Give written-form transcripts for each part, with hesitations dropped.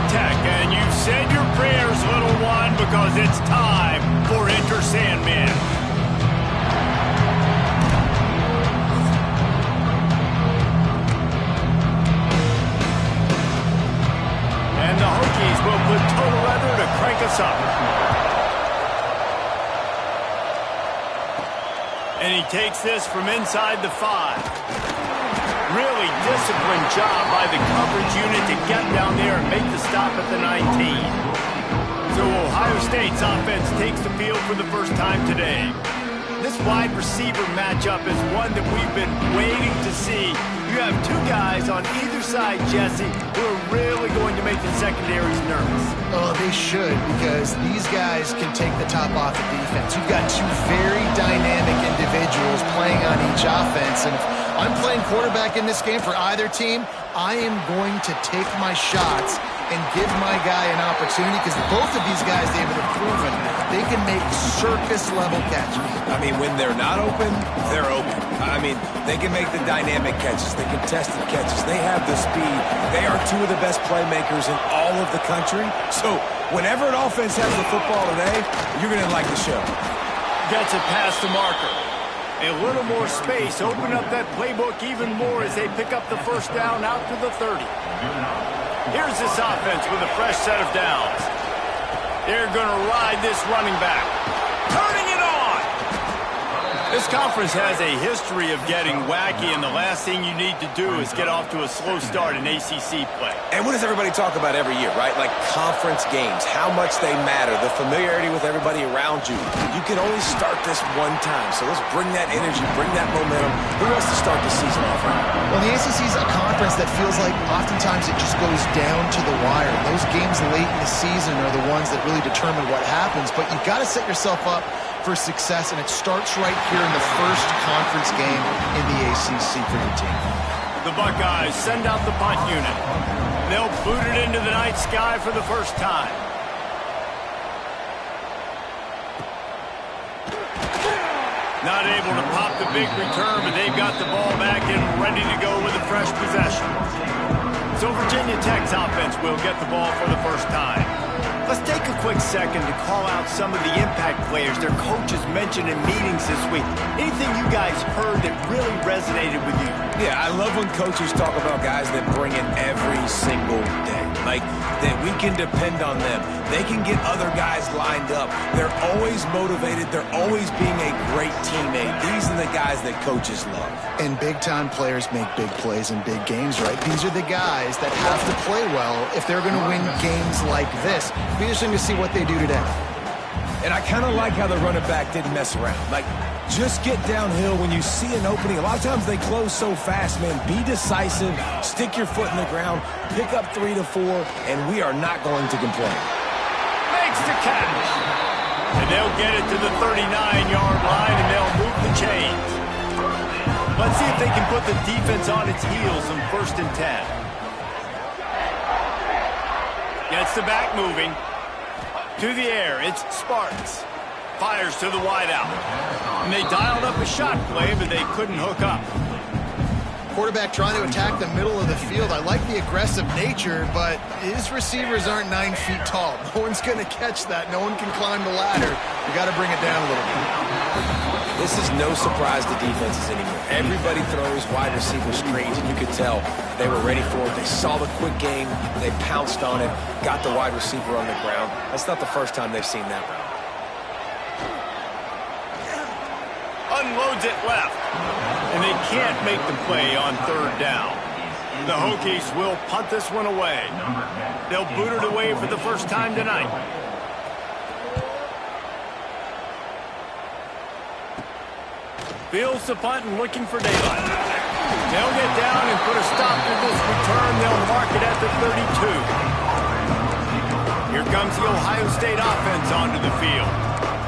Tech, and you've said your prayers, little one, because it's time for Enter Sandman. And the Hokies will put total leather to crank us up. And he takes this from inside the 5. Really disciplined job by the coverage unit to get down there and make the stop at the 19. So Ohio State's offense takes the field for the first time today. This wide receiver matchup is one that we've been waiting to see. You have two guys on either side, Jesse, who are really going to make the secondaries nervous. Oh, they should, because these guys can take the top off the defense. You've got two very dynamic individuals playing on each offense, and if I'm playing quarterback in this game for either team, I am going to take my shots and give my guy an opportunity, because both of these guys, David, have proven they can make circus-level catches. I mean, when they're not open, they're open. I mean, they can make the dynamic catches, the contested catches. They have the speed. They are two of the best playmakers in all of the country. So whenever an offense has the football today, you're going to like the show. Gets it past the marker. A little more space. Open up that playbook even more as they pick up the first down out to the 30. Here's this offense with a fresh set of downs. They're going to ride this running back. Turning it on! This conference has a history of getting wacky, and the last thing you need to do is get off to a slow start in ACC play. And what does everybody talk about every year, right? Like conference games, how much they matter, the familiarity with everybody around you. You can only start this one time, so let's bring that energy, bring that momentum. Who wants to start the season off right? Well, the ACC is a conference that feels like oftentimes it just goes down to the wire. Those games late in the season are the ones that really determine what happens, but you've got to set yourself up for success, and it starts right here in the first conference game in the ACC for your team. The Buckeyes send out the punt unit. They'll boot it into the night sky for the first time. Not able to pop the big return, but they've got the ball back and ready to go with a fresh possession. So Virginia Tech's offense will get the ball for the first time. Let's take a quick second to call out some of the impact players their coaches mentioned in meetings this week. Anything you guys heard that really resonated with you? Yeah, I love when coaches talk about guys that bring it every single day. Like, that we can depend on them. They can get other guys lined up. They're always motivated. They're always being a great teammate. These are the guys that coaches love. And big-time players make big plays in big games, right? These are the guys that have to play well if they're going to win games like this. It'll be interesting to see what they do today. And I kind of like how the running back didn't mess around. Like, just get downhill when you see an opening. A lot of times they close so fast, man. Be decisive, stick your foot in the ground, pick up 3 to 4, and we are not going to complain. Makes the catch. And they'll get it to the 39-yard line, and they'll move the chains. Let's see if they can put the defense on its heels on 1st and 10. Gets the back moving. To the air, it's Sparks. Fires to the wideout. And they dialed up a shot play, but they couldn't hook up. Quarterback trying to attack the middle of the field. I like the aggressive nature, but his receivers aren't 9 feet tall. No one's going to catch that. No one can climb the ladder. You got to bring it down a little bit. This is no surprise to defenses anymore. Everybody throws wide receiver screens, and you could tell they were ready for it. They saw the quick game. They pounced on it, got the wide receiver on the ground. That's not the first time they've seen that route. Unloads it left. And they can't make the play on 3rd down. The Hokies will punt this one away. They'll boot it away for the first time tonight. Fields the punt and looking for daylight. They'll get down and put a stop to this return. They'll mark it at the 32. Here comes the Ohio State offense onto the field.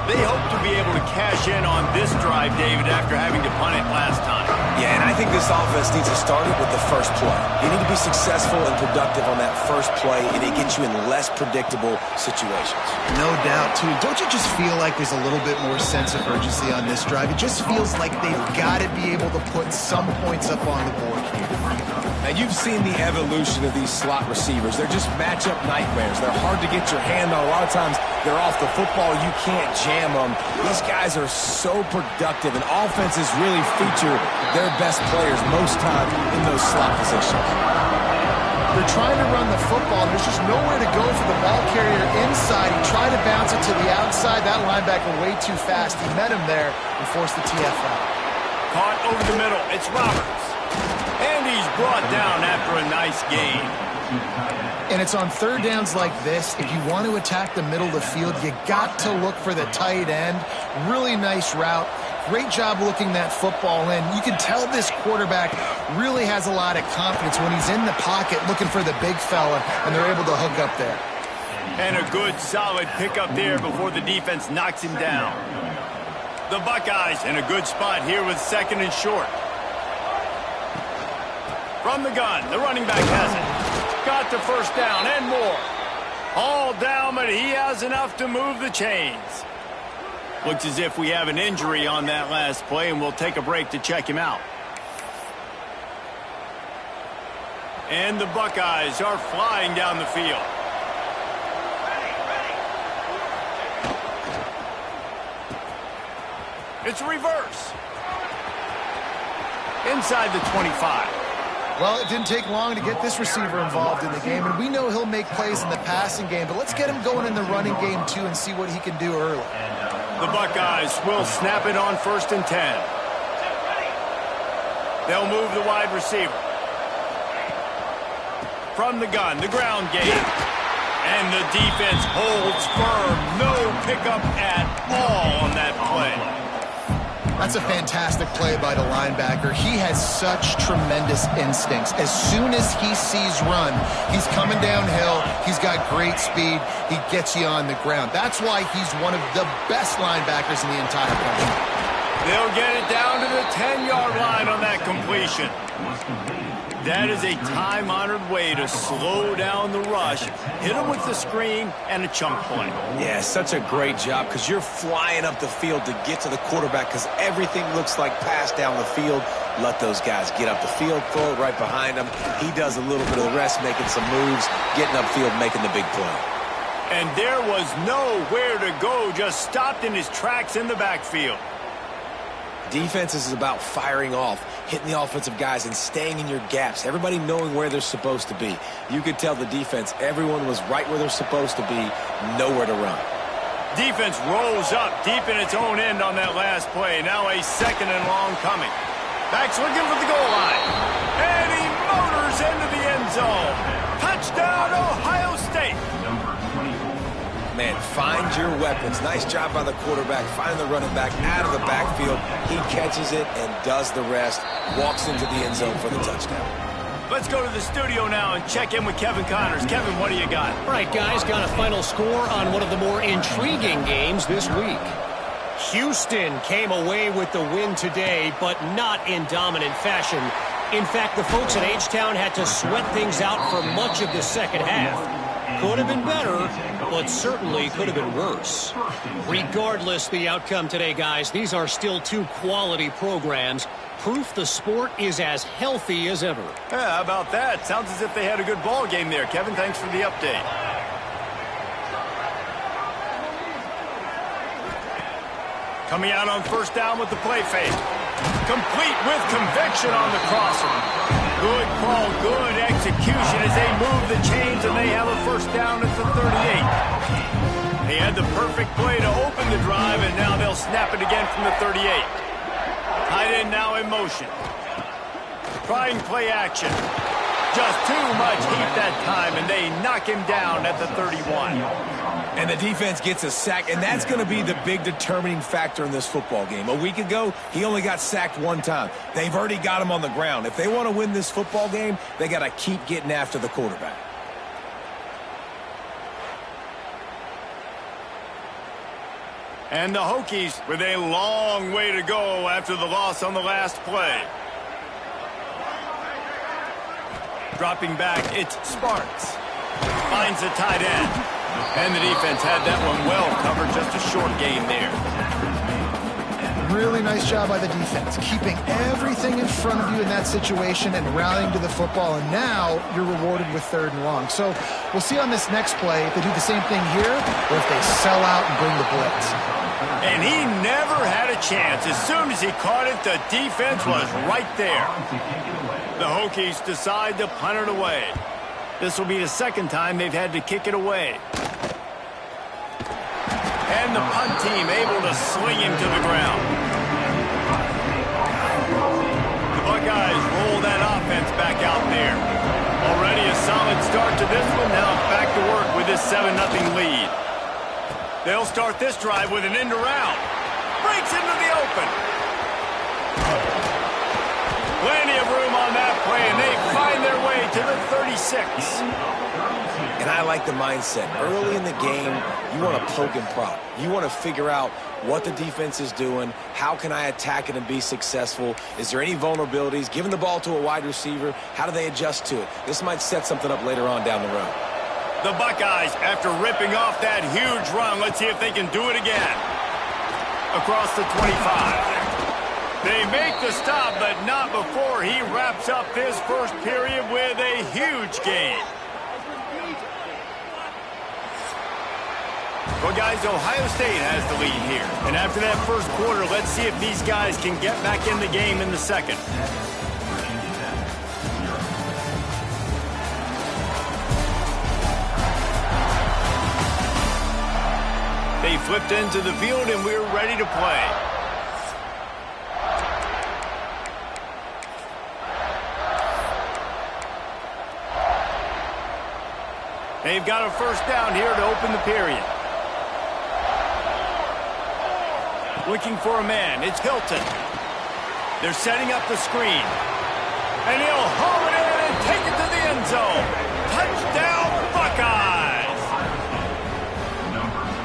They hope to be able to cash in on this drive, David, after having to punt it last time. Yeah, and I think this offense needs to start it with the first play. You need to be successful and productive on that first play, and it gets you in less predictable situations. No doubt, too. Don't you just feel like there's a little bit more sense of urgency on this drive? It just feels like they've got to be able to put some points up on the board here. Now, you've seen the evolution of these slot receivers. They're just matchup nightmares. They're hard to get your hand on. A lot of times, they're off the football. You can't jam them. These guys are so productive, and offenses really feature their best players most time in those slot positions. They're trying to run the football. There's just nowhere to go for the ball carrier inside. He tried to bounce it to the outside. That linebacker way too fast. He met him there and forced the TFL. Caught over the middle. It's Roberts. And he's brought down after a nice gain. And it's on third downs like this. If you want to attack the middle of the field, you got to look for the tight end. Really nice route. Great job looking that football in. You can tell this quarterback really has a lot of confidence when he's in the pocket looking for the big fella, and they're able to hook up there. And a good, solid pickup there before the defense knocks him down. The Buckeyes in a good spot here with second and short. From the gun, the running back has it. Got the first down and more. All down, but he has enough to move the chains. Looks as if we have an injury on that last play, and we'll take a break to check him out. And the Buckeyes are flying down the field. It's a reverse. Inside the 25. Well, it didn't take long to get this receiver involved in the game, and we know he'll make plays in the passing game, but let's get him going in the running game, too, and see what he can do early. The Buckeyes will snap it on 1st and 10. They'll move the wide receiver. From the gun, the ground game. And the defense holds firm. No pickup at all on that play. That's a fantastic play by the linebacker. He has such tremendous instincts. As soon as he sees run, he's coming downhill. He's got great speed. He gets you on the ground. That's why he's one of the best linebackers in the entire country. They'll get it down to the 10-yard line on that completion. That is a time-honored way to slow down the rush, hit him with the screen, and a chunk play. Yeah, such a great job because you're flying up the field to get to the quarterback because everything looks like pass down the field. Let those guys get up the field, throw it right behind him. He does a little bit of the rest, making some moves, getting upfield, making the big play. And there was nowhere to go, just stopped in his tracks in the backfield. Defense is about firing off, hitting the offensive guys, and staying in your gaps. Everybody knowing where they're supposed to be. You could tell the defense, everyone was right where they're supposed to be, nowhere to run. Defense rolls up deep in its own end on that last play. Now a 2nd and long coming. Back's looking for the goal line. And he motors into the end zone. Touchdown, Ohio State. Man, find your weapons. Nice job by the quarterback, finding the running back out of the backfield. He catches it and does the rest, walks into the end zone for the touchdown. Let's go to the studio now and check in with Kevin Connors. Kevin, what do you got? All right, guys, got a final score on one of the more intriguing games this week. Houston came away with the win today, but not in dominant fashion. In fact, the folks at H-Town had to sweat things out for much of the second half. Could have been better, but certainly could have been worse. Regardless the outcome today, guys, these are still two quality programs. Proof the sport is as healthy as ever. Yeah, how about that? Sounds as if they had a good ball game there. Kevin, thanks for the update. Coming out on 1st down with the play fake. Complete with conviction on the crosser. Good call, good execution as they move the chains, and they have a 1st down at the 38. They had the perfect play to open the drive, and now they'll snap it again from the 38. Tight end now in motion. Trying play action. Just too much heat that time, and they knock him down at the 31. And the defense gets a sack, and that's going to be the big determining factor in this football game. A week ago, he only got sacked one time. They've already got him on the ground. If they want to win this football game, they got to keep getting after the quarterback. And the Hokies with a long way to go after the loss on the last play. Dropping back, it's Sparks. Finds the tight end. And the defense had that one well covered, just a short gain there. Really nice job by the defense, keeping everything in front of you in that situation and rallying to the football, and now you're rewarded with 3rd and long. So we'll see on this next play if they do the same thing here or if they sell out and bring the blitz. And he never had a chance. As soon as he caught it, the defense was right there. The Hokies decide to punt it away. This will be the 2nd time they've had to kick it away. And the punt team able to sling him to the ground. The Buckeyes roll that offense back out there. Already a solid start to this one. Now back to work with this 7-0 lead. They'll start this drive with an end around. Breaks into the open. Plenty of room on that play, and they find their way to the 36. And I like the mindset. Early in the game, you want to poke and prop. You want to figure out what the defense is doing. How can I attack it and be successful? Is there any vulnerabilities? Giving the ball to a wide receiver, how do they adjust to it? This might set something up later on down the road. The Buckeyes, after ripping off that huge run, let's see if they can do it again. Across the 25. They make the stop, but not before he wraps up this first period with a huge gain. Well, guys, Ohio State has the lead here. And after that first quarter, let's see if these guys can get back in the game in the second. They flipped into the field, and we're ready to play. They've got a first down here to open the period. Looking for a man. It's Hilton. They're setting up the screen. And he'll haul it in and take it to the end zone. Touchdown, Buckeyes!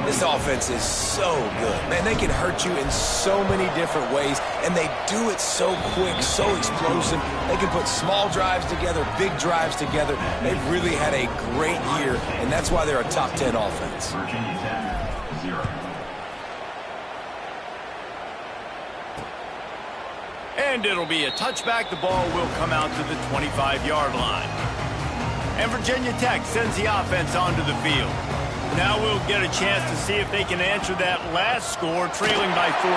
This offense is so good. Man, they can hurt you in so many different ways, and they do it so quick, so explosive. They can put small drives together, big drives together. They've really had a great year, and that's why they're a top 10 offense. Virginia Tech, 0. And it'll be a touchback. The ball will come out to the 25-yard line. And Virginia Tech sends the offense onto the field. Now we'll get a chance to see if they can answer that last score, trailing by 14,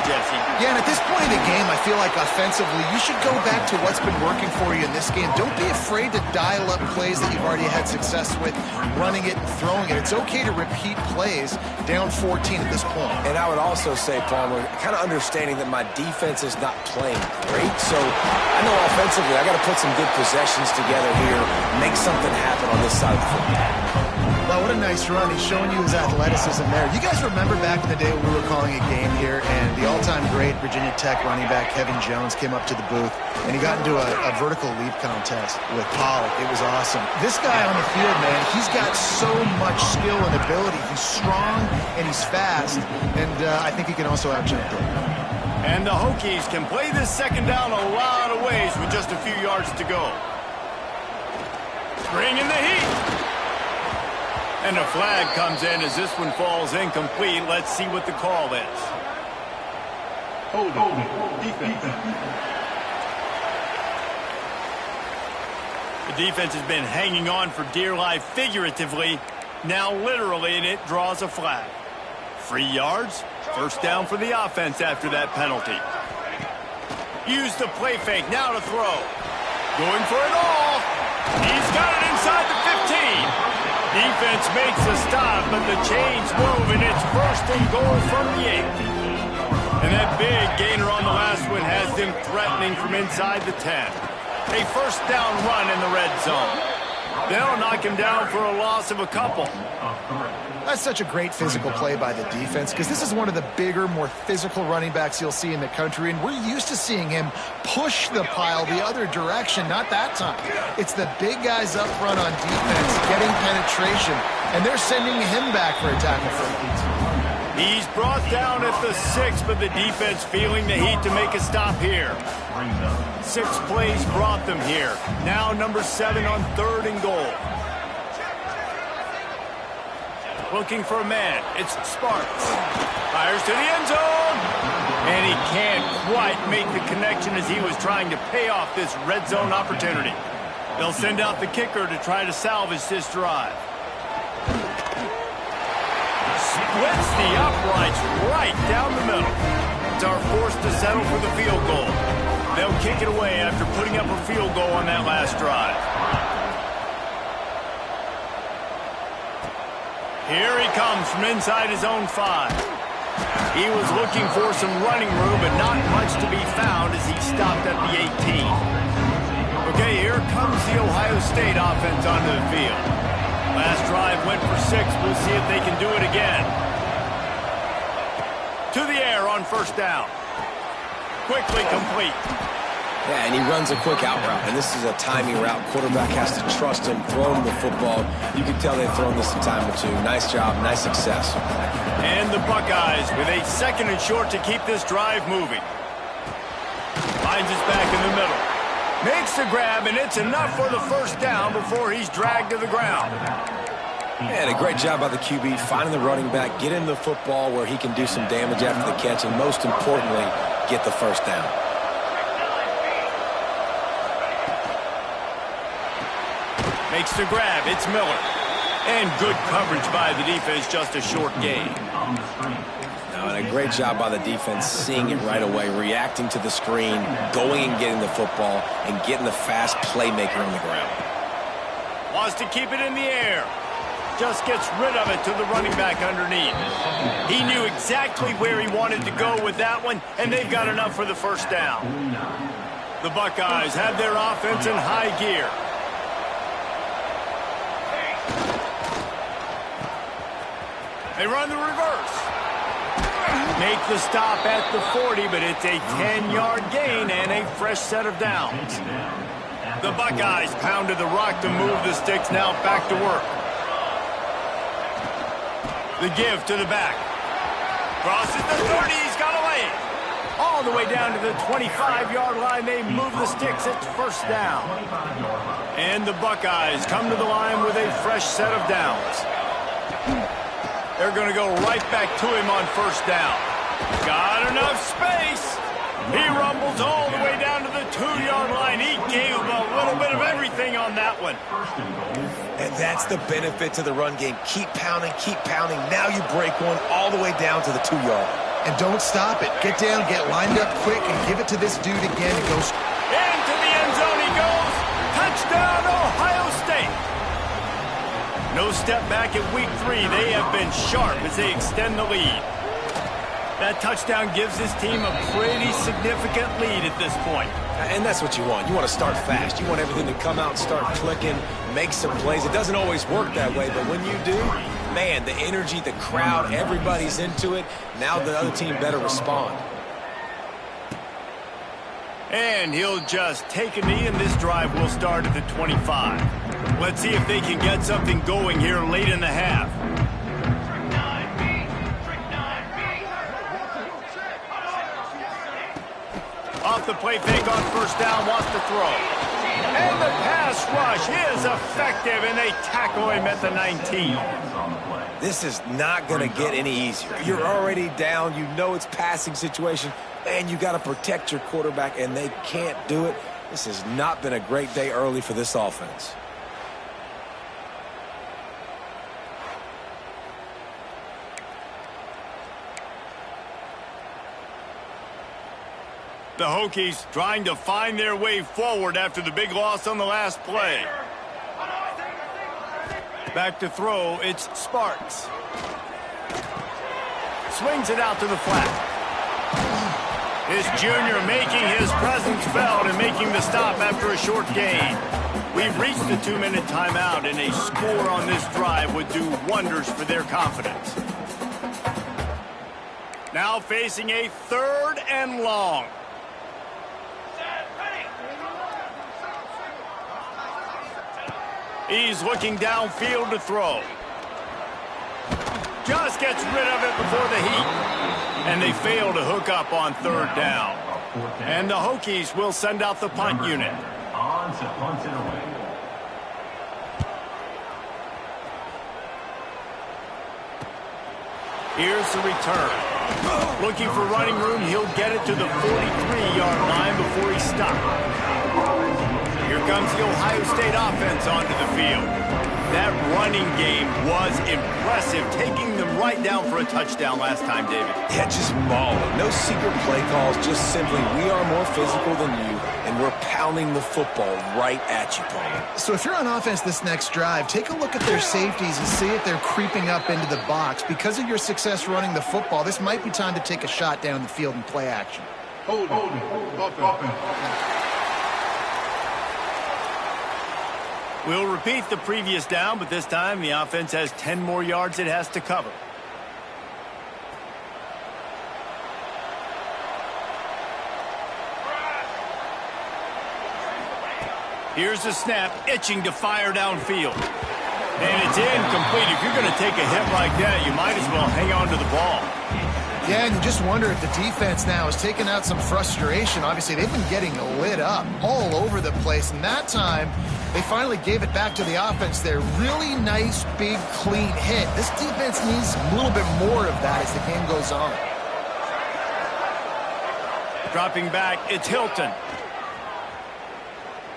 Jesse. Yeah, and at this point in the game, I feel like offensively, you should go back to what's been working for you in this game. Don't be afraid to dial up plays that you've already had success with, running it and throwing it. It's okay to repeat plays down 14 at this point. And I would also say, Palmer, kind of understanding that my defense is not playing great. So I know offensively, I got to put some good possessions together here, make something happen on this side of the football. Wow, what a nice run. He's showing you his athleticism there. You guys remember back in the day when we were calling a game here, and the all-time great Virginia Tech running back Kevin Jones came up to the booth, and he got into a vertical leap contest with Pollock. It was awesome. This guy on the field, man, he's got so much skill and ability. He's strong, and he's fast, and I think he can also out-jump them. And the Hokies can play this second down a lot of ways with just a few yards to go. Bringing the heat. And a flag comes in as this one falls incomplete. Let's see what the call is. Holding. Defense. The defense has been hanging on for dear life figuratively, now literally, and it draws a flag. 3 yards, first down for the offense after that penalty. Use the play fake, now to throw. Going for it all. He's got it inside the 15. Defense makes the stop, but the chains move, and it's first and goal from the 8. And that big gainer on the last one has them threatening from inside the 10. A first down run in the red zone. They'll knock him down for a loss of a couple. That's such a great physical play by the defense, because this is one of the bigger, more physical running backs you'll see in the country, and we're used to seeing him push the pile the other direction. Not that time. It's the big guys up front on defense getting penetration, and they're sending him back for a tackle for a beat. He's brought down at the 6, but the defense feeling the heat to make a stop here. 6 plays brought them here. Now number 7 on 3rd and goal. Looking for a man. It's Sparks. Fires to the end zone. And he can't quite make the connection as he was trying to pay off this red zone opportunity. They'll send out the kicker to try to salvage this drive. Splits the uprights right down the middle. Are forced to settle for the field goal. They'll kick it away after putting up a field goal on that last drive. Here he comes from inside his own 5. He was looking for some running room, but not much to be found as he stopped at the 18. Okay, here comes the Ohio State offense onto the field. Last drive went for 6. We'll see if they can do it again. To the air on first down. Quickly complete. Yeah, and he runs a quick out route, and this is a timing route. Quarterback has to trust him, throw him the football. You can tell they've thrown this a time or two. Nice job, nice success. And the Buckeyes with a 2nd and short to keep this drive moving. Finds us back in the middle. Makes the grab, and it's enough for the first down before he's dragged to the ground. And a great job by the QB, finding the running back, get him the football where he can do some damage after the catch, and most importantly, get the first down. Makes the grab. It's Miller. And good coverage by the defense, just a short gain. Now, and a great job by the defense, seeing it right away, reacting to the screen, going and getting the football, and getting the fast playmaker on the ground. Wants to keep it in the air. Just gets rid of it to the running back underneath. He knew exactly where he wanted to go with that one, and they've got enough for the first down. The Buckeyes have their offense in high gear. They run the reverse. Make the stop at the 40, but it's a 10-yard gain and a fresh set of downs. The Buckeyes pounded the rock to move the sticks, now back to work. The give to the back. Crosses the 30. He's got away. All the way down to the 25-yard line. They move the sticks. It's first down. And the Buckeyes come to the line with a fresh set of downs. They're going to go right back to him on first down. Got enough space. He rumbles all the way down to the 2-yard line. He gave him a little bit of everything on that one. And that's the benefit to the run game. Keep pounding, keep pounding. Now you break one all the way down to the 2-yard. And don't stop it. Get down, get lined up quick, and give it to this dude again. It goes into the end zone he goes. Touchdown, Ohio State. No step back at week 3. They have been sharp as they extend the lead. That touchdown gives his team a pretty significant lead at this point. And that's what you want. You want to start fast. You want everything to come out and start clicking, make some plays. It doesn't always work that way, but when you do, man, the energy, the crowd, everybody's into it. Now the other team better respond. And he'll just take a knee, and this drive will start at the 25. Let's see if they can get something going here late in the half. Off the play fake on first down, wants to throw. And the pass rush is effective, and they tackle him at the 19. This is not going to get any easier. You're already down. You know it's passing situation. Man, you got to protect your quarterback, and they can't do it. This has not been a great day early for this offense. The Hokies trying to find their way forward after the big loss on the last play. Back to throw, it's Sparks. Swings it out to the flat. His junior making his presence felt and making the stop after a short gain. We've reached the 2-minute timeout, and a score on this drive would do wonders for their confidence. Now facing a 3rd and long. He's looking downfield to throw. Just gets rid of it before the heat. And they fail to hook up on 3rd down. And the Hokies will send out the punt unit. On to punt it away. Here's the return. Looking for running room, he'll get it to the 43-yard line before he stopped. Here comes the Ohio State offense onto the field. That running game was impressive, taking them right down for a touchdown last time, David. Yeah, just mauling. No secret play calls, just simply we are more physical than you, and we're pounding the football right at you, Paul. So if you're on offense this next drive, take a look at their safeties and see if they're creeping up into the box. Because of your success running the football, this might be time to take a shot down the field and play action. Hold it. We'll repeat the previous down, but this time the offense has 10 more yards it has to cover. Here's the snap, itching to fire downfield. And it's incomplete. If you're going to take a hit like that, you might as well hang on to the ball. Yeah, and you just wonder if the defense now is taking out some frustration. Obviously, they've been getting lit up all over the place. And that time, they finally gave it back to the offense there. Really nice, big, clean hit. This defense needs a little bit more of that as the game goes on. Dropping back, it's Hilton.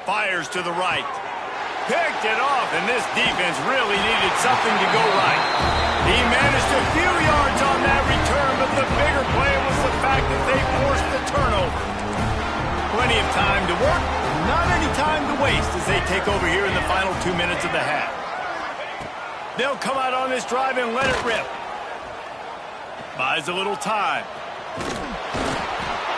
Fires to the right. Picked it off, and this defense really needed something to go right. He managed a few yards on that return, but the bigger play was the fact that they forced the turnover. Plenty of time to work, not any time to waste as they take over here in the final 2 minutes of the half. They'll come out on this drive and let it rip. Buys a little time.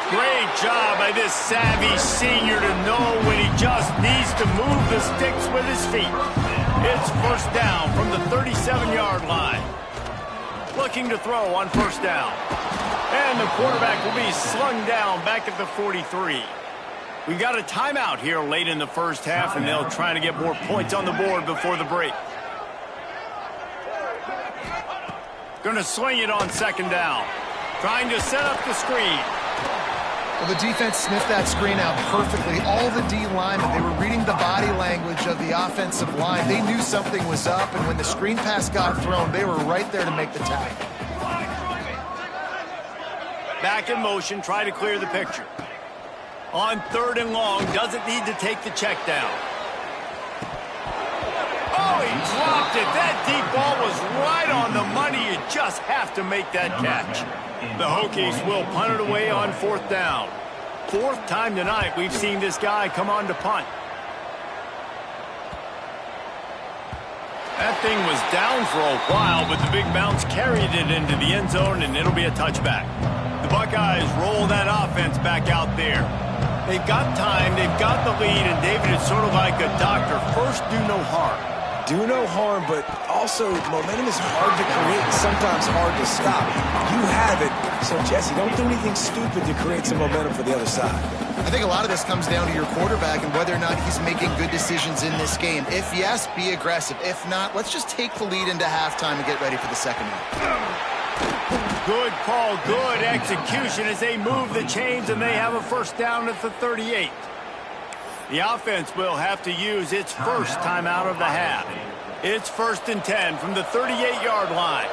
Great job by this savvy senior to know when he just needs to move the sticks with his feet. It's first down from the 37-yard line. Looking to throw on first down. And the quarterback will be slung down back at the 43. We got a timeout here late in the first half, and they'll try to get more points on the board before the break. Going to swing it on second down. Trying to set up the screen. Well, the defense sniffed that screen out perfectly. All the D linemen, they were reading the body language of the offensive line. They knew something was up, and when the screen pass got thrown, they were right there to make the tackle. Back in motion, try to clear the picture. On third and long, doesn't need to take the check down. Oh, he dropped it. That deep ball was right on the money. You just have to make that catch. The Hokies will punt it away on fourth down. Fourth time tonight we've seen this guy come on to punt. That thing was down for a while, but the big bounce carried it into the end zone, and it'll be a touchback. The Buckeyes roll that offense back out there. They've got time, they've got the lead, and David, it's sort of like a doctor. First, do no harm. Do no harm, but also momentum is hard to create and sometimes hard to stop. You have it, so Jesse, don't do anything stupid to create some momentum for the other side. I think a lot of this comes down to your quarterback and whether or not he's making good decisions in this game. If yes, be aggressive. If not, let's just take the lead into halftime and get ready for the second half. Good call, good execution as they move the chains, and they have a first down at the 38. The offense will have to use its first timeout of the half. It's first and 10 from the 38-yard line.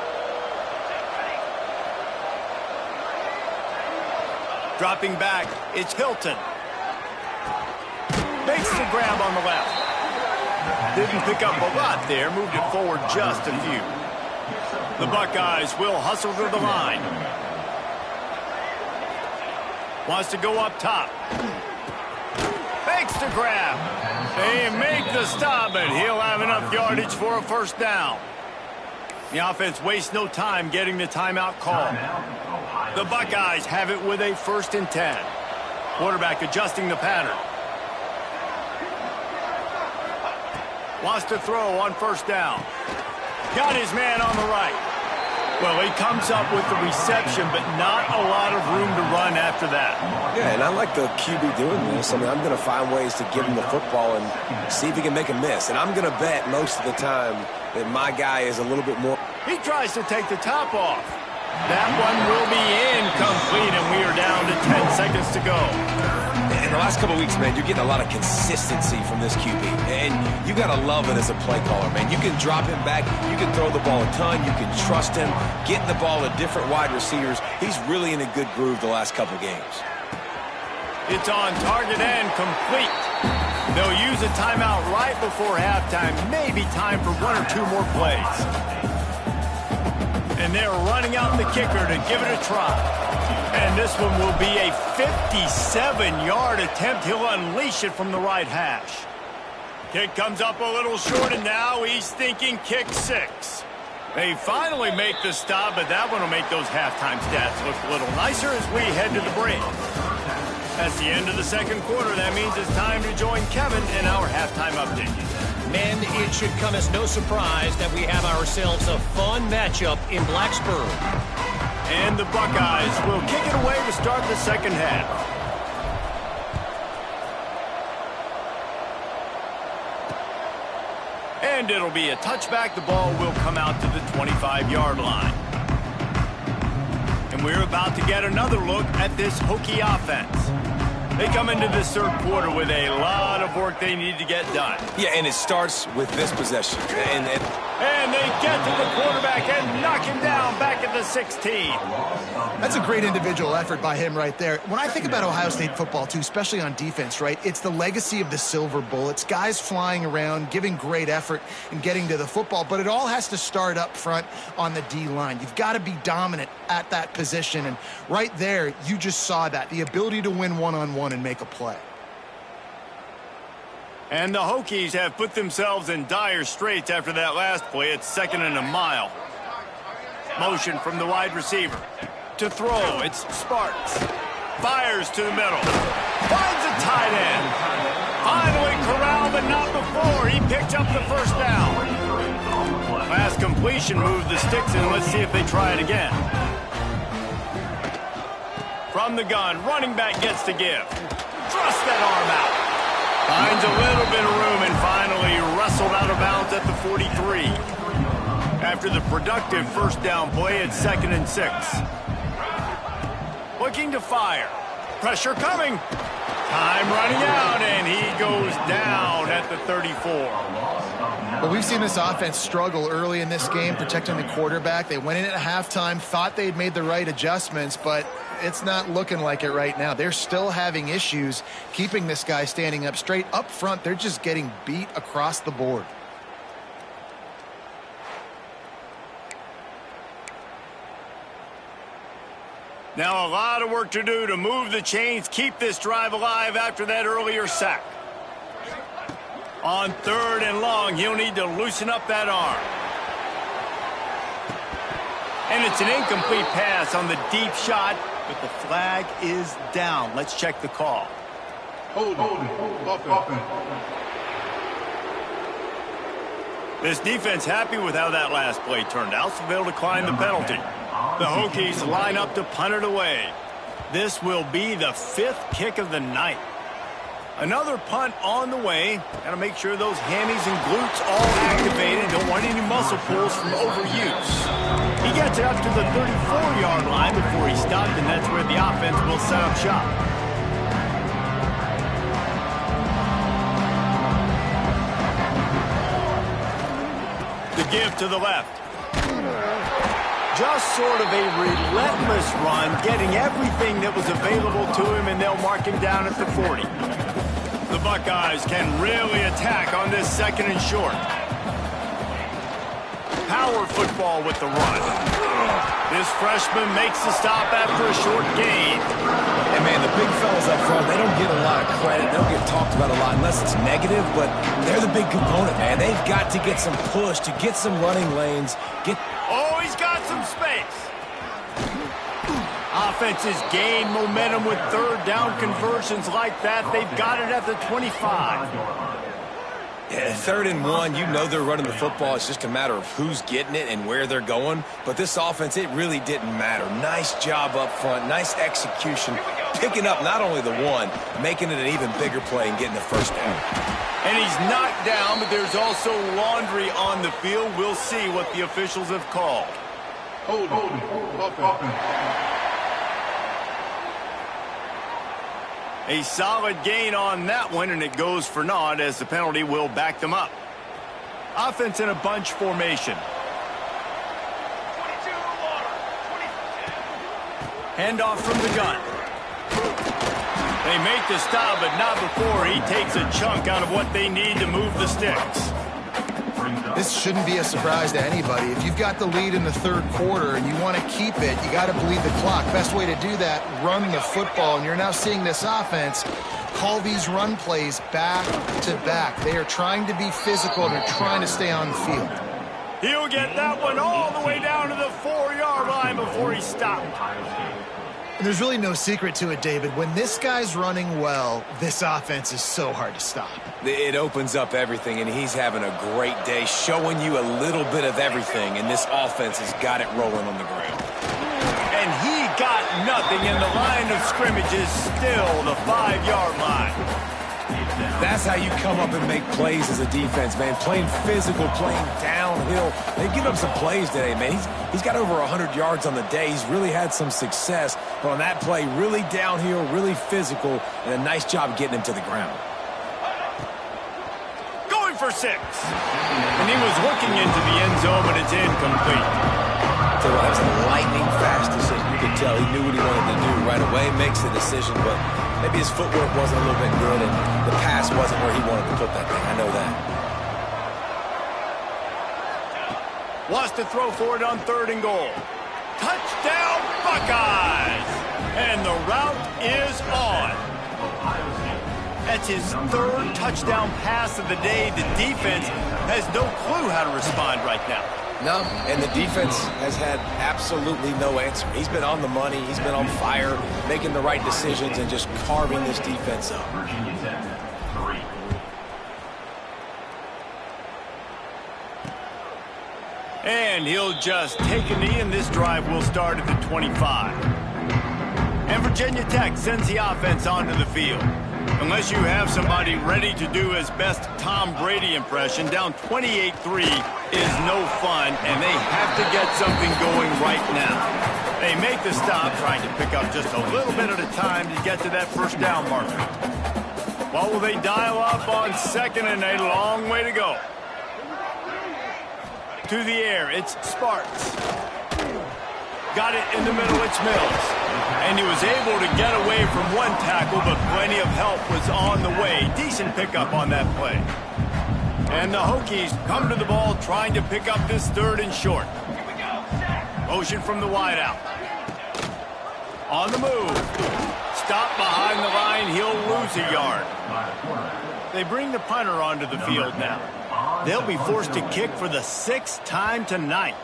Dropping back, it's Hilton. Makes the grab on the left. Didn't pick up a lot there, moved it forward just a few. The Buckeyes will hustle to the line. Wants to go up top. Makes the grab. They make the stop, and he'll have enough yardage for a first down. The offense wastes no time getting the timeout call. The Buckeyes have it with a first and 10. Quarterback adjusting the pattern. Wants to throw on first down. Got his man on the right. Well, he comes up with the reception, but not a lot of room to run after that. Yeah, and I like the QB doing this. I mean, I'm going to find ways to give him the football and see if he can make a miss. And I'm going to bet most of the time that my guy is a little bit more. He tries to take the top off. That one will be incomplete, and we are down to 10 seconds to go. In the last couple of weeks, man, you're getting a lot of consistency from this QB. And you got to love it as a play caller, man. You can drop him back. You can throw the ball a ton. You can trust him. Getting the ball to different wide receivers. He's really in a good groove the last couple games. It's on target and complete. They'll use a timeout right before halftime. Maybe time for one or two more plays. And they're running out the kicker to give it a try. And this one will be a 57-yard attempt. He'll unleash it from the right hash. Kick comes up a little short, and now he's thinking kick 6. They finally make the stop, but that one will make those halftime stats look a little nicer as we head to the break. That's the end of the second quarter. That means it's time to join Kevin in our halftime update. Men, it should come as no surprise that we have ourselves a fun matchup in Blacksburg. And the Buckeyes will kick it away to start the second half. And it'll be a touchback. The ball will come out to the 25-yard line. And we're about to get another look at this Hokie offense. They come into this third quarter with a lot of work they need to get done. Yeah, and it starts with this possession. And they get to the quarterback and knock him down back at the 16. That's a great individual effort by him right there. When I think about Ohio State football, too, especially on defense, right, it's the legacy of the Silver Bullets, guys flying around, giving great effort and getting to the football. But it all has to start up front on the D-line. You've got to be dominant at that position. And right there, you just saw that, the ability to win one-on-one and make a play. And the Hokies have put themselves in dire straits after that last play. It's 2nd and a mile. Motion from the wide receiver. To throw, it's Sparks. Fires to the middle. Finds a tight end. Finally corralled, but not before. He picked up the first down. Last completion moved the sticks in. Let's see if they try it again. From the gun, running back gets to give. Thrust that arm out. Finds a little bit of room and finally wrestled out of bounds at the 43. After the productive first down play, it's 2nd and 6. Looking to fire. Pressure coming. Time running out, and he goes down at the 34. Well, we've seen this offense struggle early in this game, protecting the quarterback. They went in at halftime, thought they'd made the right adjustments, but it's not looking like it right now. They're still having issues keeping this guy standing up straight. Up front, they're just getting beat across the board. Now a lot of work to do to move the chains, keep this drive alive after that earlier sack. On 3rd and long, he'll need to loosen up that arm. And it's an incomplete pass on the deep shot, but the flag is down. Let's check the call. Hold it. This defense happy with how that last play turned out, so they'll decline the penalty. The Hokies line up to punt it away. This will be the 5th kick of the night. Another punt on the way. Got to make sure those hammies and glutes all activated. Don't want any muscle pulls from overuse. He gets it up to the 34-yard line before he stopped, and that's where the offense will set up shop. The give to the left. Just sort of a relentless run, getting everything that was available to him, and they'll mark him down at the 40. The Buckeyes can really attack on this 2nd and short. Power football with the run. This freshman makes the stop after a short gain. And, man, the big fellas up front, they don't get a lot of credit. They don't get talked about a lot unless it's negative, but they're the big component, man. They've got to get some push, to get some running lanes. Oh, he's got some space. Offenses gain momentum with 3rd down conversions like that. They've got it at the 25. Yeah, 3rd and 1, you know they're running the football. It's just a matter of who's getting it and where they're going. But this offense, it really didn't matter. Nice job up front, nice execution. Picking up not only the one, making it an even bigger play and getting the first down. And he's knocked down, but there's also laundry on the field. We'll see what the officials have called. Hold it. A solid gain on that one, and it goes for naught as the penalty will back them up. Offense in a bunch formation. Handoff from the gun. They make the stop, but not before he takes a chunk out of what they need to move the sticks. This shouldn't be a surprise to anybody. If you've got the lead in the third quarter and you want to keep it, you got to bleed the clock. Best way to do that, run the football. And you're now seeing this offense call these run plays back to back. They are trying to be physical and they're trying to stay on the field. He'll get that one all the way down to the 4-yard line before he stopped. And there's really no secret to it, David. When this guy's running well, this offense is so hard to stop. It opens up everything, and he's having a great day, showing you a little bit of everything, and this offense has got it rolling on the ground. And he got nothing, and the line of scrimmage is still the 5-yard line. That's how you come up and make plays as a defense, man. Playing physical, playing downhill. They've given up some plays today, man. He's got over 100 yards on the day. He's really had some success. But on that play, really downhill, really physical, and a nice job getting him to the ground. Going for 6. And he was looking into the end zone, but it's incomplete. So that was a lightning fast decision. You could tell he knew what he wanted to do right away, makes the decision, but maybe his footwork wasn't a little bit good, and the pass wasn't where he wanted to put that thing. I know that. Wants to throw for it on 3rd and goal. Touchdown, Buckeyes! And the route is on. That's his 3rd touchdown pass of the day. The defense has no clue how to respond right now. No, and the defense has had absolutely no answer. He's been on the money. He's been on fire, making the right decisions and just carving this defense up. And he'll just take a knee, and this drive will start at the 25. And Virginia Tech sends the offense onto the field. Unless you have somebody ready to do his best Tom Brady impression, down 28-3 is no fun, and they have to get something going right now. They make the stop, trying to pick up just a little bit at a time to get to that first down marker. What will they dial up on 2nd and a long way to go? To the air, it's Sparks. Got it in the middle, it's Mills. And he was able to get away from one tackle, but plenty of help was on the way. Decent pickup on that play. And the Hokies come to the ball trying to pick up this 3rd and short. Motion from the wideout. On the move. Stop behind the line, he'll lose a yard. They bring the punter onto the field now. They'll be forced to kick for the 6th time tonight.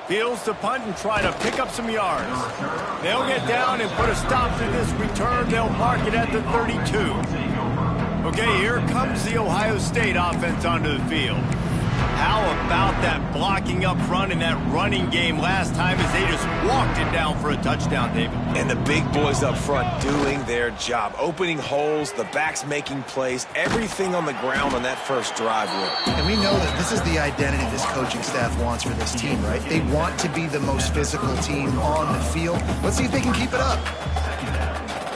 Fields to punt and try to pick up some yards. They'll get down and put a stop to this return. They'll mark it at the 32. Okay, here comes the Ohio State offense onto the field. How about that blocking up front and that running game last time as they just walked it down for a touchdown, David? And the big boys up front doing their job, opening holes, the backs making plays, everything on the ground on that first drive. And we know that this is the identity this coaching staff wants for this team, right? They want to be the most physical team on the field. Let's see if they can keep it up.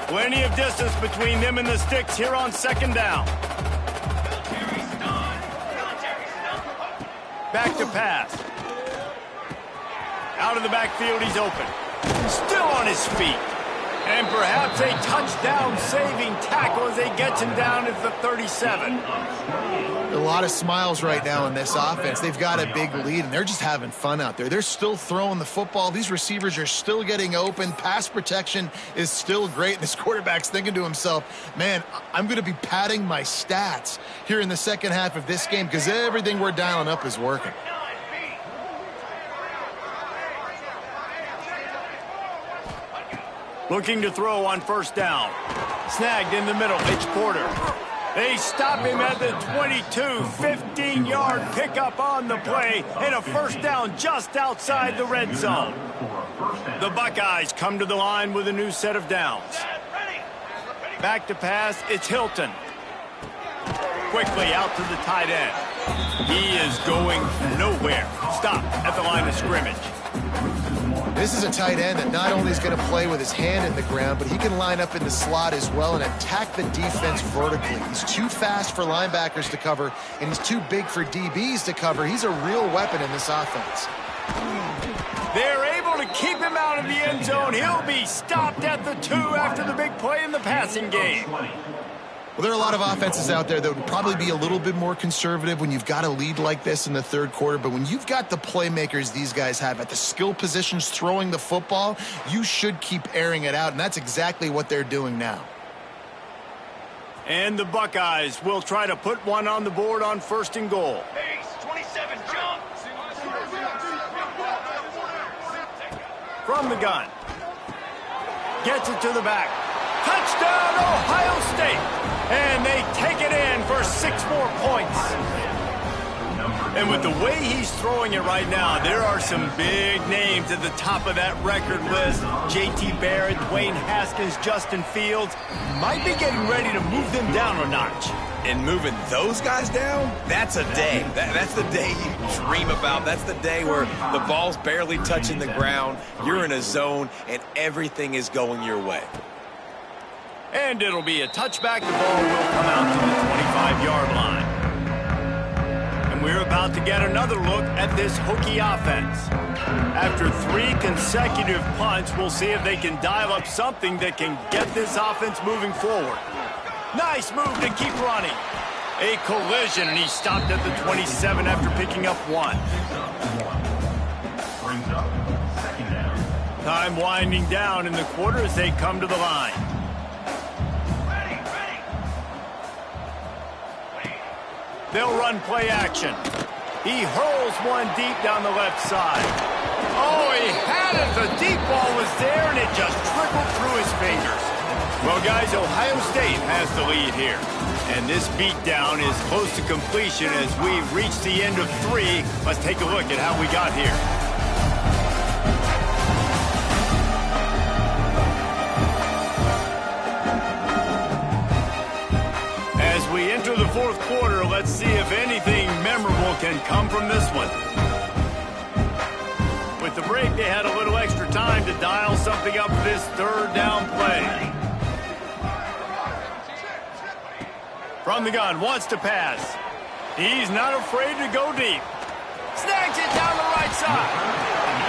Plenty of distance between them and the sticks here on 2nd down. Back to pass. Out of the backfield, he's open. Still on his feet. And perhaps a touchdown-saving tackle as they get him down at the 37. A lot of smiles right now in this offense. They've got a big lead, and they're just having fun out there. They're still throwing the football. These receivers are still getting open. Pass protection is still great. And this quarterback's thinking to himself, man, I'm going to be padding my stats here in the second half of this game because everything we're dialing up is working. Looking to throw on 1st down. Snagged in the middle. It's Porter. They stop him at the 22. 15-yard pickup on the play. And a 1st down just outside the red zone. The Buckeyes come to the line with a new set of downs. Back to pass. It's Hilton. Quickly out to the tight end. He is going nowhere. Stop at the line of scrimmage. This is a tight end that not only is going to play with his hand in the ground, but he can line up in the slot as well and attack the defense vertically. He's too fast for linebackers to cover, and he's too big for DBs to cover. He's a real weapon in this offense. They're able to keep him out of the end zone. He'll be stopped at the 2 after the big play in the passing game. Well, there are a lot of offenses out there that would probably be a little bit more conservative when you've got a lead like this in the third quarter. But when you've got the playmakers these guys have at the skill positions throwing the football, you should keep airing it out. And that's exactly what they're doing now. And the Buckeyes will try to put one on the board on 1st and goal. Base, 27, jump! From the gun. Gets it to the back. Touchdown, Ohio State! And they take it in for 6 more points. And with the way he's throwing it right now, there are some big names at the top of that record list. J.T. Barrett, Dwayne Haskins, Justin Fields might be getting ready to move them down a notch. And moving those guys down, that's a day. That's the day you dream about. That's the day where the ball's barely touching the ground, you're in a zone, and everything is going your way. And it'll be a touchback. The ball will come out to the 25-yard line. And we're about to get another look at this Hokie offense. After 3 consecutive punts, we'll see if they can dial up something that can get this offense moving forward. Nice move to keep running. A collision, and he stopped at the 27 after picking up 1. Time winding down in the quarter as they come to the line. They'll run play action. He hurls one deep down the left side. Oh, he had it. The deep ball was there, and it just trickled through his fingers. Well, guys, Ohio State has the lead here. And this beatdown is close to completion as we've reached the end of 3. Let's take a look at how we got here. As we enter the 4th quarter, let's see if anything memorable can come from this one. With the break, they had a little extra time to dial something up for this 3rd down play. From the gun, wants to pass. He's not afraid to go deep. Snags it down the right side.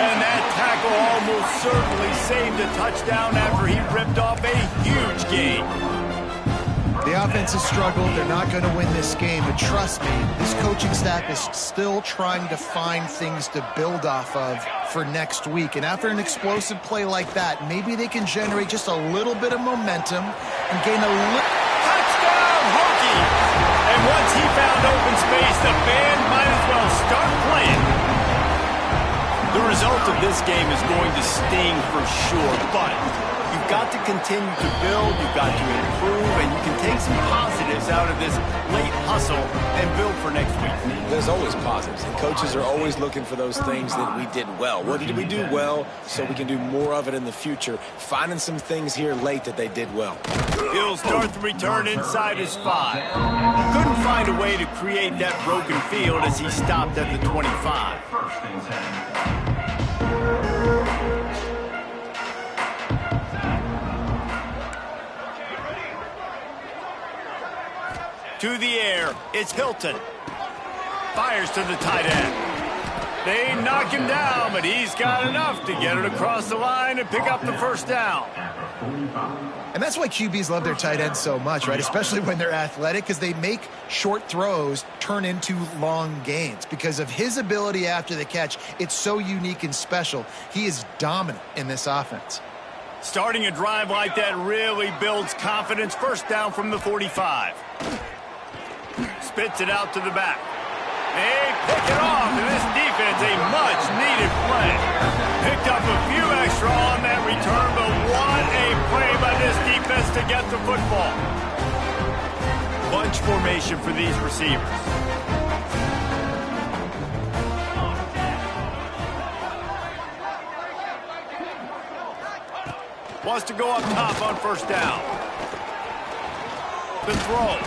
And that tackle almost certainly saved a touchdown after he ripped off a huge gain. The offense has struggled. They're not going to win this game. But trust me, this coaching staff is still trying to find things to build off of for next week. And after an explosive play like that, maybe they can generate just a little bit of momentum and gain a little... Touchdown, Hokie! And once he found open space, the band might as well start playing. The result of this game is going to sting for sure, but you've got to continue to build, you've got to improve, and you can take some positives out of this late hustle and build for next week. There's always positives, and coaches are always looking for those things that we did well. What did we do well so we can do more of it in the future? Finding some things here late that they did well. He'll start the return inside his 5. Couldn't find a way to create that broken field as he stopped at the 25. To the air, it's Hilton. Fires to the tight end. They knock him down, but he's got enough to get it across the line and pick up the 1st down. And that's why QBs love their tight ends so much, right? Especially when they're athletic, because they make short throws turn into long gains. Because of his ability after the catch, it's so unique and special. He is dominant in this offense. Starting a drive like that really builds confidence. 1st down from the 45. Spits it out to the back. They pick it off, and this defense, a much-needed play. Picked up a few extra on that return, but what a play by this defense to get the football. Bunch formation for these receivers. Wants to go up top on 1st down. The throw.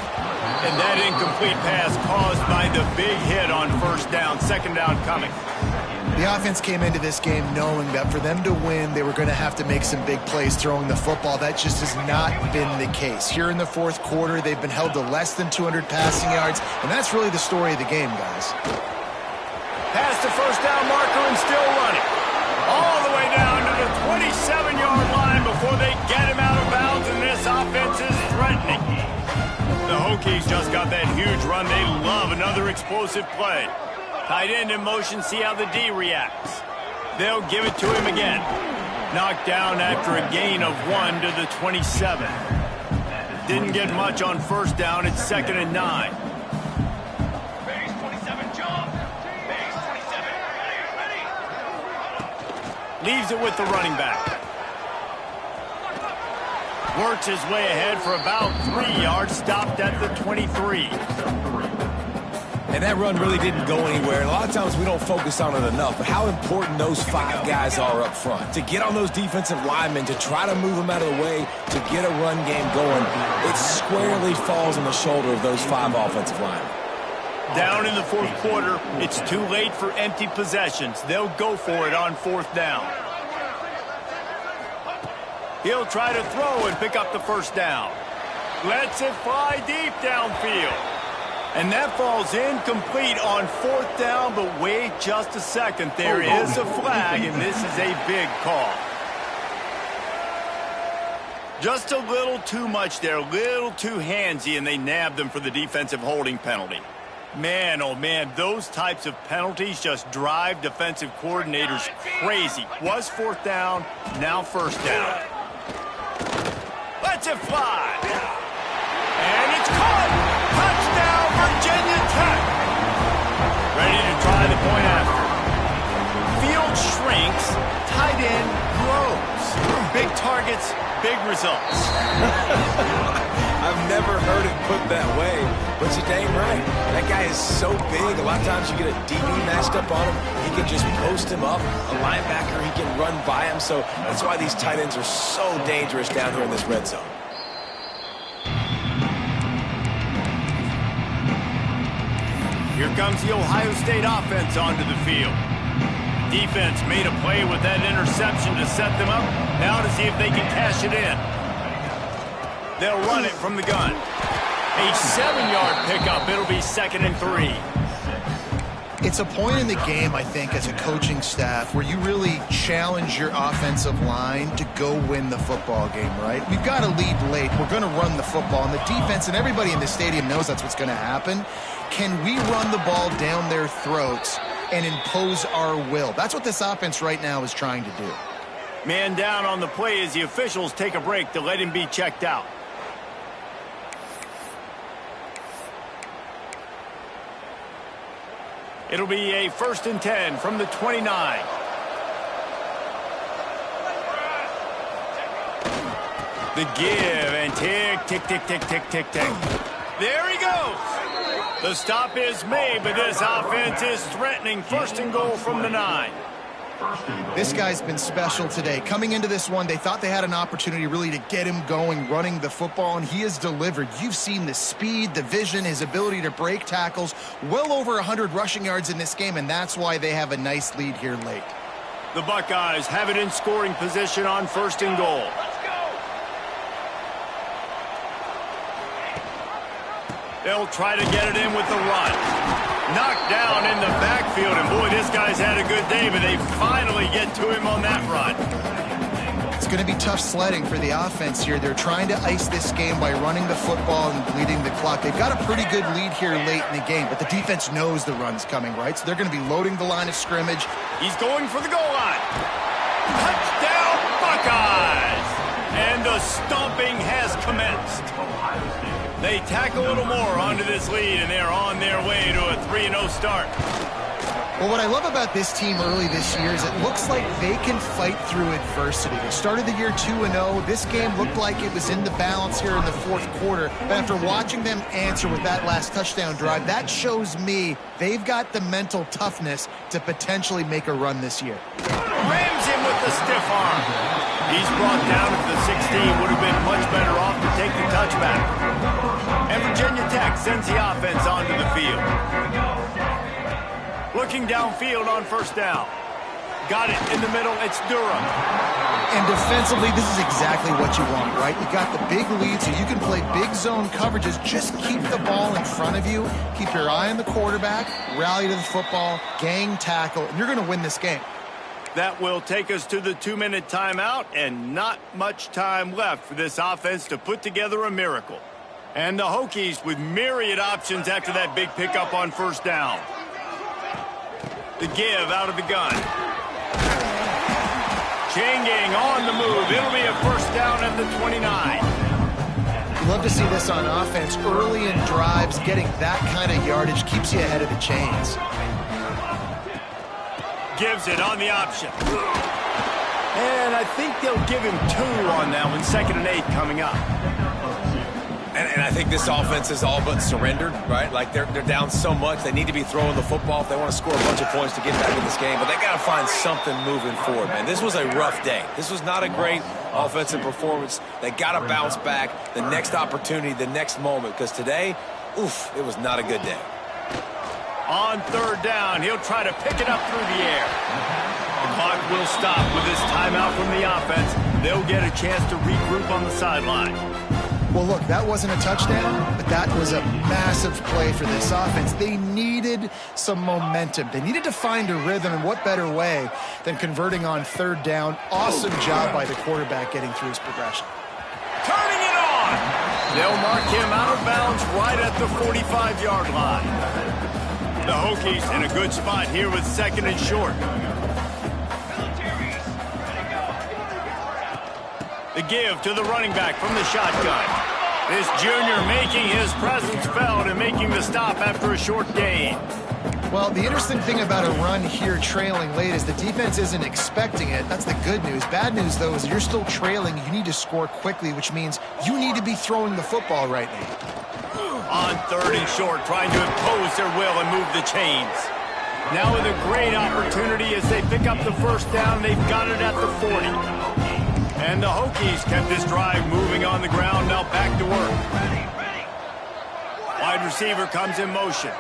And that incomplete pass caused by the big hit on 1st down. 2nd down coming. The offense came into this game knowing that for them to win, they were going to have to make some big plays throwing the football. That just has not been the case. Here in the fourth quarter, they've been held to less than 200 passing yards, and that's really the story of the game, guys. Past the first down marker and still running. All the way down to the 27-yard line before they get him out of bounds, and this offense is threatening. The Hokies just got that huge run. They love another explosive play. Tight end in motion, see how the D reacts. They'll give it to him again. Knocked down after a gain of 1 to the 27. Didn't get much on first down. It's 2nd and 9. Base 27, jump. Base 27, ready. Leaves it with the running back. Works his way ahead for about 3 yards. Stopped at the 23. And that run really didn't go anywhere. And a lot of times we don't focus on it enough, but how important those 5 guys are up front. To get on those defensive linemen, to try to move them out of the way, to get a run game going, it squarely falls on the shoulder of those 5 offensive linemen. Down in the fourth quarter, it's too late for empty possessions. They'll go for it on 4th down. He'll try to throw and pick up the first down. Lets it fly deep downfield. And that falls incomplete on 4th down, but wait just a second. There is a flag, and this is a big call. Just a little too much there, a little too handsy, and they nabbed them for the defensive holding penalty. Man, oh man, those types of penalties just drive defensive coordinators crazy. Was 4th down, now 1st down. Lets it fly. And it's caught. Touchdown, Virginia Tech. Ready to try the point after. Field shrinks, tight end grows. Big targets, big results. I've never heard it put that way, but you're dang right. That guy is so big. A lot of times you get a DB matched up on him. He can just post him up. A linebacker, he can run by him. So that's why these tight ends are so dangerous down here in this red zone. Here comes the Ohio State offense onto the field. Defense made a play with that interception to set them up. Now to see if they can cash it in. They'll run it from the gun. A 7-yard pickup. It'll be 2nd and 3. It's a point in the game, I think, as a coaching staff where you really challenge your offensive line to go win the football game, right? We've got to lead late. We're going to run the football. And the defense and everybody in the stadium knows that's what's going to happen. Can we run the ball down their throats and impose our will? That's what this offense right now is trying to do. Man down on the play as the officials take a break to let him be checked out. It'll be a 1st and 10 from the 29. The give and tick, tick, tick, tick, tick, tick, tick. There he goes. The stop is made, but this offense is threatening. 1st and goal from the 9. This guy's been special today. Coming into this one, they thought they had an opportunity really to get him going, running the football, and he has delivered. You've seen the speed, the vision, his ability to break tackles. Well over 100 rushing yards in this game, and that's why they have a nice lead here late. The Buckeyes have it in scoring position on 1st and goal. Let's go. They'll try to get it in with the run. Knocked down in the backfield, and boy, this guy's had a good day, but they finally get to him on that run. It's going to be tough sledding for the offense here. They're trying to ice this game by running the football and bleeding the clock. They've got a pretty good lead here late in the game, but the defense knows the run's coming, right? So they're going to be loading the line of scrimmage. He's going for the goal line. Touchdown, Buckeyes! And the stomping has commenced. They tack a little more onto this lead, and they're on their way to a 3-0 start. Well, what I love about this team early this year is it looks like they can fight through adversity. They started the year 2-0. This game looked like it was in the balance here in the fourth quarter. But after watching them answer with that last touchdown drive, that shows me they've got the mental toughness to potentially make a run this year. Rams him with the stiff arm. He's brought down at the 16. Would have been much better off to take the touchback. And Virginia Tech sends the offense onto the field. Looking downfield on 1st down. Got it in the middle. It's Durham. And defensively, this is exactly what you want, right? You got the big lead, so you can play big zone coverages. Just keep the ball in front of you. Keep your eye on the quarterback. Rally to the football. Gang tackle. And you're going to win this game. That will take us to the 2-minute timeout, and not much time left for this offense to put together a miracle. And the Hokies with myriad options after that big pickup on first down. The give out of the gun. Chain gang on the move. It'll be a first down at the 29. Love to see this on offense. Early in drives, getting that kind of yardage keeps you ahead of the chains. Gives it on the option. And I think they'll give him 2 on that one. 2nd and 8 coming up. And I think this offense is all but surrendered, right? Like they're down so much. They need to be throwing the football if they want to score a bunch of points to get back in this game. But they got to find something moving forward, man. This was a rough day. This was not a great offensive performance. They got to bounce back the next opportunity, the next moment. Because today, oof, it was not a good day. On third down, he'll try to pick it up through the air. The clock will stop with this timeout from the offense. They'll get a chance to regroup on the sideline. Well, look, that wasn't a touchdown, but that was a massive play for this offense. They needed some momentum. They needed to find a rhythm, and what better way than converting on third down. Awesome job by the quarterback getting through his progression. Turning it on! They'll mark him out of bounds right at the 45-yard line. The Hokies in a good spot here with 2nd and short. The give to the running back from the shotgun. This junior making his presence felt and making the stop after a short gain. Well, the interesting thing about a run here trailing late is the defense isn't expecting it. That's the good news. Bad news, though, is you're still trailing. You need to score quickly, which means you need to be throwing the football right now. On 3rd and short, trying to impose their will and move the chains. Now with a great opportunity as they pick up the first down, they've got it at the 40. And the Hokies kept this drive moving on the ground, now back to work. Wide receiver comes in motion.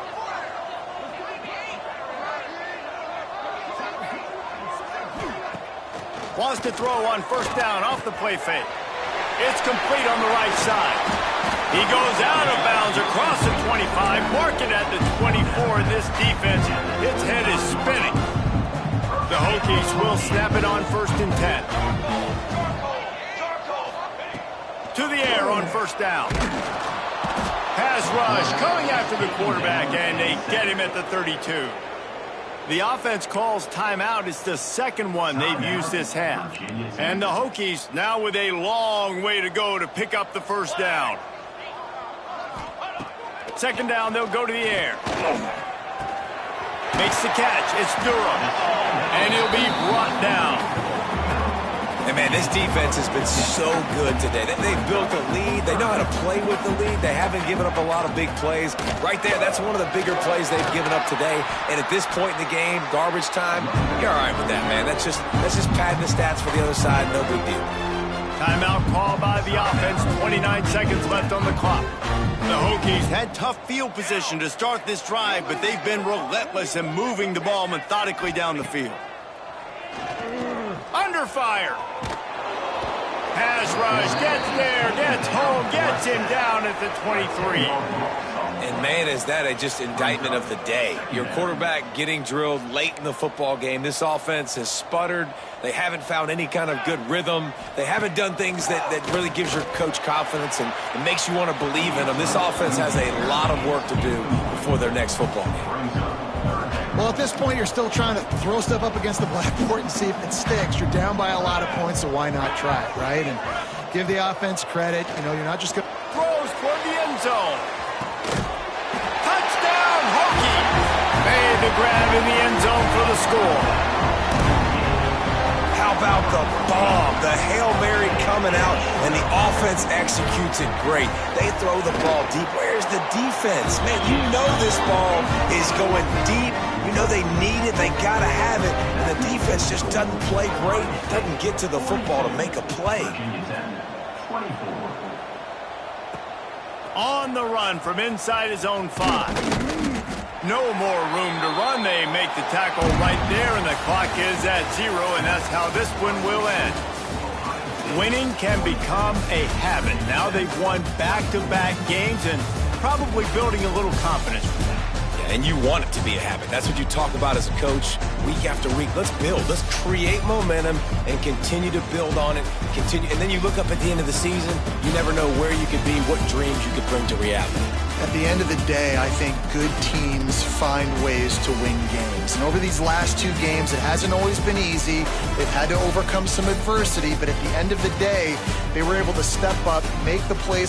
Wants to throw on first down off the play fake. It's complete on the right side. He goes out of bounds across the 25, marking at the 24. This defense, its head is spinning. The Hokies will snap it on 1st and 10. To the air on first down. Pass rush coming after the quarterback, and they get him at the 32. The offense calls timeout. It's the 2nd one they've used this half. And the Hokies now with a long way to go to pick up the first down. 2nd down, they'll go to the air. Makes the catch. It's Durham. And he'll be brought down. And, man, this defense has been so good today. They've built a lead. They know how to play with the lead. They haven't given up a lot of big plays. Right there, that's one of the bigger plays they've given up today. And at this point in the game, garbage time, you're all right with that, man. That's just padding the stats for the other side. No big deal. Timeout called by the offense. 29 seconds left on the clock. The Hokies had tough field position to start this drive, but they've been relentless in moving the ball methodically down the field. Under fire. Pass rush, gets there, gets home, gets him down at the 23. And, man, is that just indictment of the day. Your quarterback getting drilled late in the football game. This offense has sputtered. They haven't found any kind of good rhythm. They haven't done things that really gives your coach confidence and makes you want to believe in them. This offense has a lot of work to do before their next football game. Well, at this point, you're still trying to throw stuff up against the blackboard and see if it sticks. You're down by a lot of points, so why not try it, right? And give the offense credit. You know, you're not just going to... Throws toward the end zone. Touchdown, Hokies! Made the grab in the end zone for the score. How about the bomb? The Hail Mary coming out, and the offense executes it great. They throw the ball deep. Where's the defense? Man, you know this ball is going deep. You know they need it. They got to have it. And the defense just doesn't play great, doesn't get to the football to make a play. On the run from inside his own 5. no more room to run. They make the tackle right there, and the clock is at 0, and that's how this one will end. Winning can become a habit. Now they've won back-to-back games and probably building a little confidence from that. Yeah, and you want it to be a habit. That's what you talk about as a coach week after week. Let's build. Let's create momentum and continue to build on it. Continue, and then you look up at the end of the season, you never know where you could be, what dreams you could bring to reality. At the end of the day, I think good teams find ways to win games. And over these last 2 games, it hasn't always been easy. They've had to overcome some adversity, but at the end of the day, they were able to step up, make the plays